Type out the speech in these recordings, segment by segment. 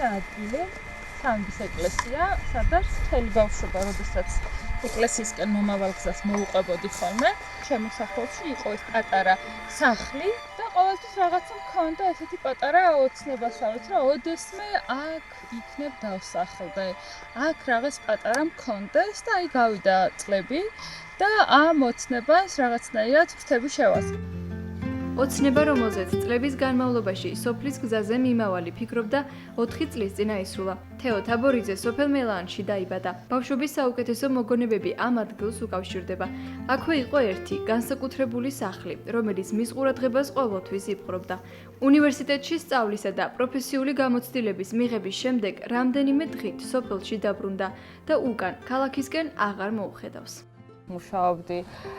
ადგილი სამების ეკლესია, სადაც მთელი ბავშვობა, როდესაც ეკლესიისკენ მომავალ გზას მოუყვებოდი ხოლმე, შემოსახულში იყო ეს პატარა სახლი და ყოველთვის რაღაცა მქონდა ესეთი პატარა ოცნებასავით, რომ ოდესმე აქ იქნებ დავსახლდე. აქ რაღაც პატარა მქონდეს და აი გავიდა წლები და ამ ოცნებას რაღაცნაირად ფრთები შევასწრე. ოცნება, რომელზეც წლების განმავლობაში სოფლის გზაზე მიმავალი ფიქრობდა 4 წლის წინ აისრულა. თეო თაბორიძე სოფელ მელაანში დაიბადა. ბავშვობის საუკეთესო მოგონებები ამ ადგილს უკავშირდება. აქვე იყო ერთი განსაკუთრებული სახლი, რომელიც მის ყურადღებას ყოველთვის იპყრობდა. უნივერსიტეტში სწავლისა და პროფესიული გამოცდილების მიღების შემდეგ რამდენიმე დღით სოფელში დაბრუნდა და უკან ქალაქისკენ აღარ მოუხედავს. მუშაობდი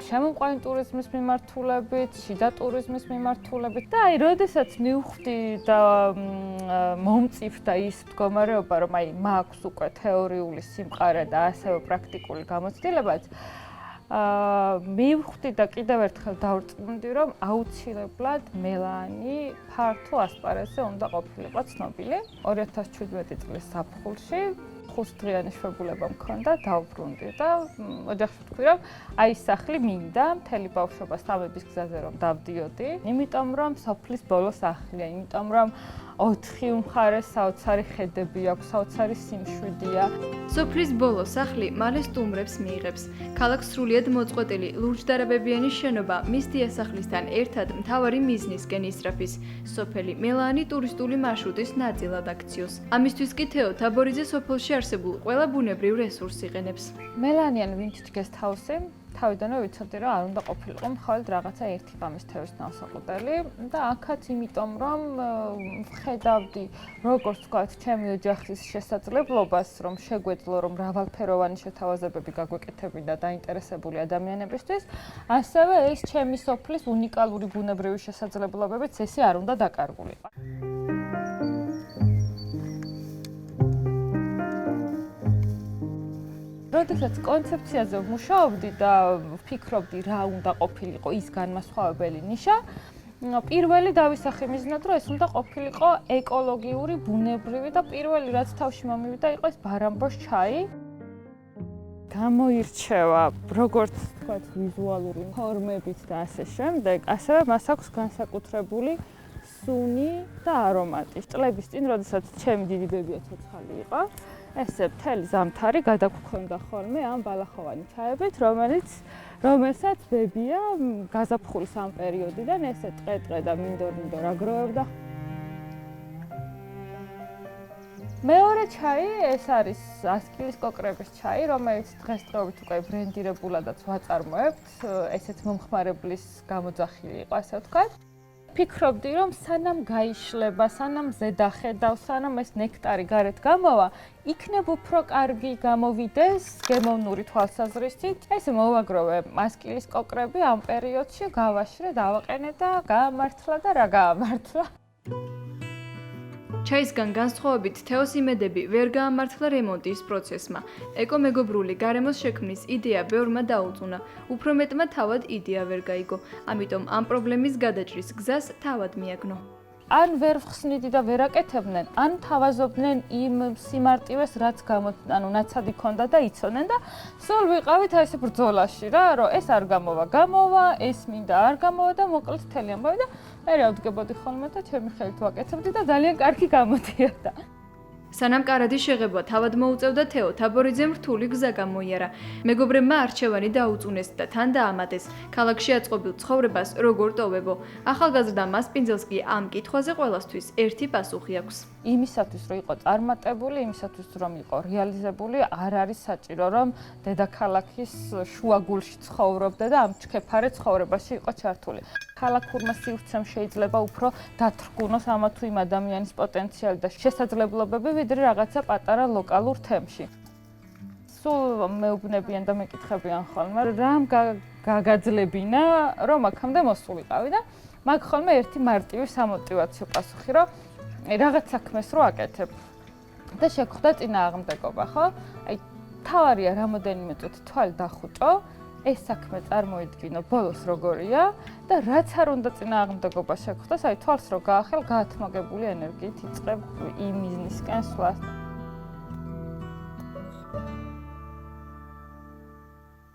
შემომყვანი ტურიზმის მიმართულებით, შიდა ტურიზმის მიმართულებით და აი როდესაც მივხვდი და მომწიფდა ის მდგომარეობა, რომ აი მაქვს უკვე თეორიული სიმყარე და ასევე პრაქტიკული გამოცდილებაც, მივხვდი და კიდევ ერთხელ დავრწმუნდი, რომ აუცილებლად მელაანი ფართო ასპარეზზე უნდა ყოფილიყო ცნობილი 2017 წლის ზაფხულში. 5 დღიანი შვებულება მქონდა, დავბრუნდი და ოჯახში ვთქვი, რომ აი ეს სახლი მინდა მთელი ბავშვობა სამების გზაზე რომ დავდიოდი, იმიტომ რომ სოფლის ბოლო სახლია, იმიტომ რომ 4 უმხარეს საოცარი ხედები აქვს, საოცარი სიმშვიდეა. სოფლის ბოლო სახლი მალე სტუმრებს მიიღებს. ქალაქს სრულიად მოწყვეტილი ლურჯდარაბებიანი შენობა მის დიასახლისთან ერთად მთავარი მიზნისკენ ისწრაფის. სოფელი მელაანი ტურისტული მარშრუტის ნაწილად აქციოს. ამისთვის კი თეო თაბორიძე სოფელში არსებულ ყველა ბუნებრივ რესურსს იყენებს. მელაანიან ვინტეჯ გესტ-ჰაუსი თავიდანვე ვიცოდი, რომ არ უნდა ყოფილიყო მხოლოდ რაღაცა ერთი ღამის თევის ნავსაყუდელი და აქაც იმიტომ, რომ ვხედავდი, როგორც ვთქვათ, ჩემი ოჯახის შესაძლებლობას, რომ შეგვეძლო, რომ მრავალფეროვანი შეთავაზებები გაგვეკეთებინა დაინტერესებული ადამიანებისთვის, ასევე ეს ჩემი სოფლის უნიკალური ბუნებრივი შესაძლებლობებიც ესე არ უნდა დაკარგულიყო. როდესაც კონცეფციაზე ვმუშაობდი და ვფიქრობდი რა უნდა ყოფილიყო ის განმასხვავებელი ნიშა, პირველი დავისახე მიზნად, რომ ეს უნდა ყოფილიყო ეკოლოგიური, ბუნებრივი და პირველი რაც თავში მომივიდა იყო ეს ბარამბოს ჩაი. გამოირჩევა როგორც თქვათ ვიზუალური ფორმებით და ასე შემდეგ, ასევე მას აქვს განსაკუთრებული სუნი და არომატი. წლების წინ, როდესაც ჩემი დიდი ბებია ცოცხალი იყო, ესე მთელი ზამთარი გადაგქონდა ხოლმე ამ ბალახოვანი ჩაებით, რომელსაც ბებია გაზაფხულის ამ პერიოდიდან ესე ტყე-ტყე და მინდორ-მინდორ აგროვებდა. მეორე ჩაი ეს არის ასკილის კოკრების ჩაი, რომელიც დღესდღეობით უკვე ბრენდირებულადაც ვაწარმოებთ, ესეც მომხმარებლის გამოძახილი იყო, ასე ვთქვათ. ფიქრობდი, რომ სანამ გაიშლება, სანამ ზედახედავ, სანამ ეს ნექტარი გარეთ გამოვა, იქნებ უფრო კარგი გამოვიდეს გემოვნური თვალსაზრისით. ესე მოვაგროვე ასკილის კოკრები ამ პერიოდში, გავაშრე, დავაყენე და გაამართლა და რა გაამართლა. ჩაისგან განსხვავებით თეოს იმედები ვერ გაამართლა რემონტის პროცესმა. ეკომეგობრული გარემოს შექმნის იდეა ბევრმა დაუწუნა. უფრო მეტმა თავად იდეა ვერ გაიგო. ამიტომ ამ პრობლემის გადაჭრის გზას თავად მიაგნო. ან ვერ ვხსნიდი და ვერ აკეთებდნენ, ან თავაზობდნენ იმ სიმარტივეს, რაც ნაცადი ქონდა და იცოდნენ და სულ ვიყავით აი ესე ბრძოლაში რა, რომ ეს არ გამოვა, ეს მინდა არ გამოვა და მოკლედ მთელი ამბავი და მე ავდგებოდი ხოლმე და ჩემი ხელით ვაკეთებდი და ძალიან კარგი გამოდიოდა. სანამ კარადი შეღებვა თავად მოუწევდა თეო თაბორიძემ რთული გზა გამოიარა. მეგობრებმა არჩევანი დაუწუნეს და თან დაამატეს. ქალაქში აწყობილ ცხოვრებას როგორ ტოვებო. ახალგაზრდა მასპინძელს კი ამ კითხვაზე ყველასთვის ერთი პასუხი აქვს. იმისათვის რომ იყო წარმატებული, იმისათვის რომ იყო რეალიზებული, არ არის საჭირო რომ დედაქალაქის შუაგულში ცხოვრობდა და ამ ჩქეფარე ცხოვრებაში იყო ჩართული. ქალაქურმა სივრცემ შეიძლება უფრო დათრგუნოს ამა თუ იმ ადამიანის პოტენციალი და შესაძლებლობები, ვიდრე რაღაცა პატარა ლოკალურ თემში. სულ მეუბნებიან და მეკითხებიან ხოლმე, რამ გაგაძლებინა, რომ აქამდე მოსულიყავი და მაგ ხოლმე ერთი მარტივი სამოტივაციო პასუხი, რომ რაღაც საქმეს რო აკეთებ და შეგვხვდა წინააღმდეგობა, ხო? აი, თავარია რამოდენიმე წუთი თვალი დახუჭო, ეს საქმე წარმოიდგინო ბოლოს როგორია და რაც არ უნდა წინააღმდეგობა შეხვდეს, აი თვალს რო გაახელ, გაათმაგებული ენერგიით იწყებ იმ მიზნისკენ სვლას.